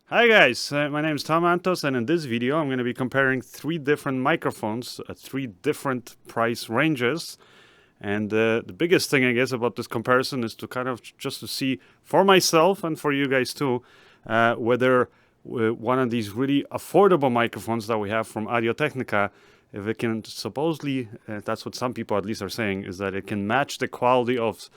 Hi guys, my name is Tom Antos, and in this video I'm going to be comparing three different microphones at three different price ranges. And the biggest thing I guess about this comparison is to kind of just to see for myself and for you guys too, whether one of these really affordable microphones that we have from Audio-Technica, if it can supposedly, that's what some people at least are saying, is that it can match the quality of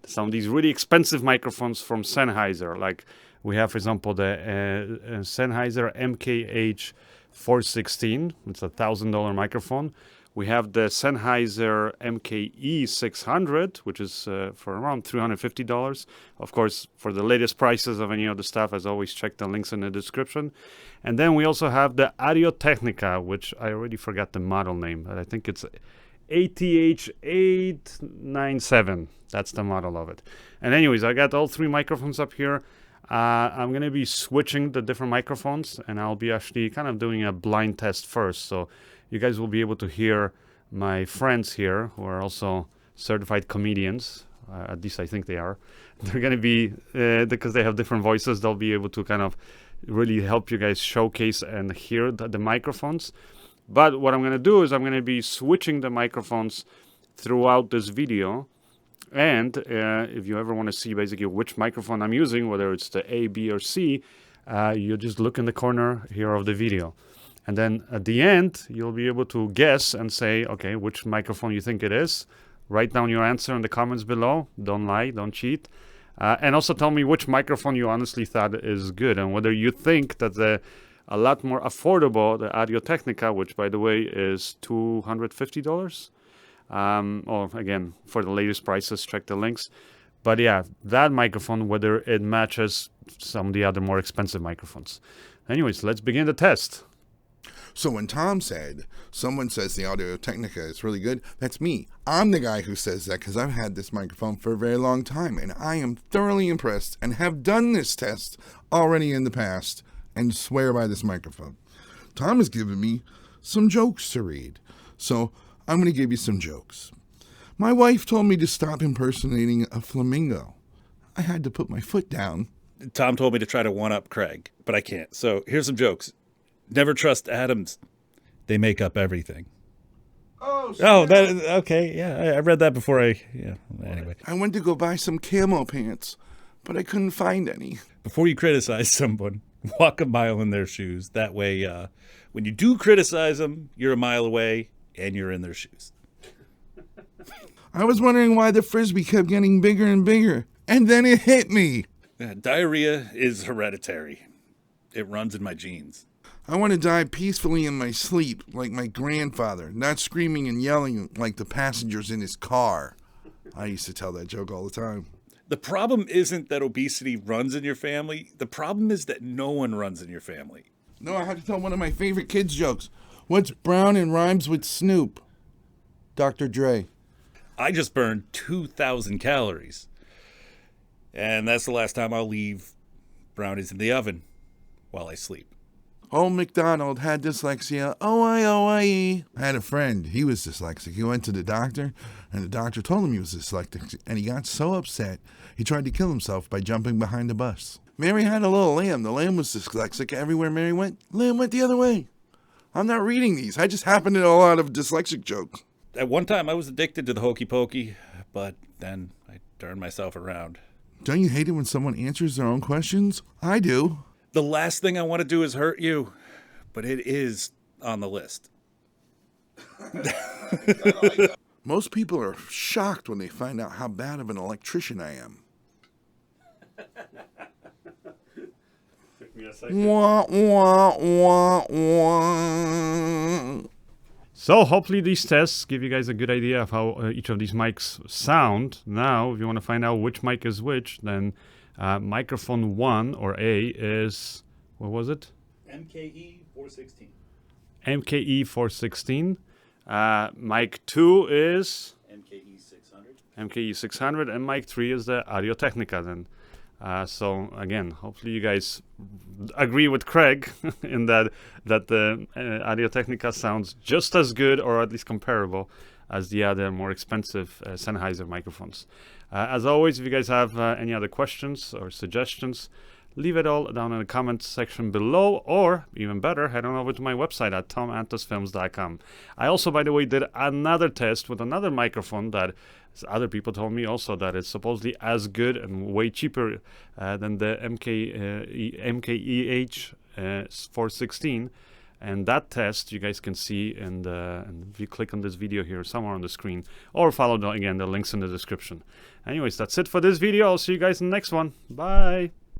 some of these really expensive microphones from Sennheiser. Like we have, for example, the Sennheiser MKH 416. It's $1,000 microphone. We have the Sennheiser MKE 600, which is for around $350. Of course, for the latest prices of any of the stuff, as always, check the links in the description. And then we also have the Audio-Technica, which I already forgot the model name, but I think it's AT897. That's the model of it. And anyways, I got all three microphones up here. I'm going to be switching the different microphones, and I'll be actually kind of doing a blind test first. So you guys will be able to hear my friends here, who are also certified comedians. At least I think they are. They're going to be, because they have different voices, they'll be able to kind of really help you guys showcase and hear the microphones. But what I'm going to do is I'm going to be switching the microphones throughout this video. And if you ever want to see basically which microphone I'm using, whether it's the A, B, or C, you just look in the corner here of the video. And then at the end, you'll be able to guess and say, okay, which microphone you think it is. Write down your answer in the comments below. Don't lie, don't cheat. And also tell me which microphone you honestly thought is good, and whether you think that a lot more affordable, the Audio-Technica, which by the way is $250. Or again, for the latest prices, check the links. But yeah, that microphone, whether it matches some of the other more expensive microphones. Anyways, let's begin the test. So when Tom said, someone says the Audio-Technica is really good, that's me. I'm the guy who says that because I've had this microphone for a very long time, and I am thoroughly impressed and have done this test already in the past and swear by this microphone. Tom has given me some jokes to read, so I'm going to give you some jokes. My wife told me to stop impersonating a flamingo. I had to put my foot down. Tom told me to try to one-up Craig, but I can't. So here's some jokes. Never trust atoms. They make up everything. Oh, okay. Yeah, I read that before anyway. I went to go buy some camo pants, but I couldn't find any. Before you criticize someone, walk a mile in their shoes. That way, when you do criticize them, you're a mile away and you're in their shoes. I was wondering why the Frisbee kept getting bigger and bigger, and then it hit me. Diarrhea is hereditary. It runs in my genes. I want to die peacefully in my sleep, like my grandfather, not screaming and yelling like the passengers in his car. I used to tell that joke all the time. The problem isn't that obesity runs in your family. The problem is that no one runs in your family. No, I had to tell one of my favorite kids' jokes. What's brown and rhymes with Snoop? Dr. Dre. I just burned 2,000 calories. And that's the last time I'll leave brownies in the oven while I sleep. Old MacDonald had dyslexia. O-I-O-I-E. I had a friend. He was dyslexic. He went to the doctor, and the doctor told him he was dyslexic, and he got so upset, he tried to kill himself by jumping behind a bus. Mary had a little lamb. The lamb was dyslexic. Everywhere Mary went, lamb went the other way. I'm not reading these. I just happen to know a lot of dyslexic jokes. At one time, I was addicted to the hokey pokey, but then I turned myself around. Don't you hate it when someone answers their own questions? I do. The last thing I want to do is hurt you, but it is on the list. Most people are shocked when they find out how bad of an electrician I am. Took me a second. Wah, wah, wah, wah. So hopefully these tests give you guys a good idea of how each of these mics sound. Now, if you want to find out which mic is which, then microphone 1 or A is, what was it? MKE 416. MKE 416. Mic 2 is MKE 600. MKE 600, and mic 3 is the Audio-Technica then. So again, hopefully you guys agree with Craig in that the Audio-Technica sounds just as good, or at least comparable, as the other more expensive Sennheiser microphones. As always, if you guys have any other questions or suggestions, leave it all down in the comment section below, or even better, head on over to my website at tomantosfilms.com. I also, by the way, did another test with another microphone that other people told me also that it's supposedly as good and way cheaper than the MKH 416. And that test you guys can see and if you click on this video here somewhere on the screen, or follow again the links in the description. Anyways, that's it for this video. I'll see you guys in the next one. Bye.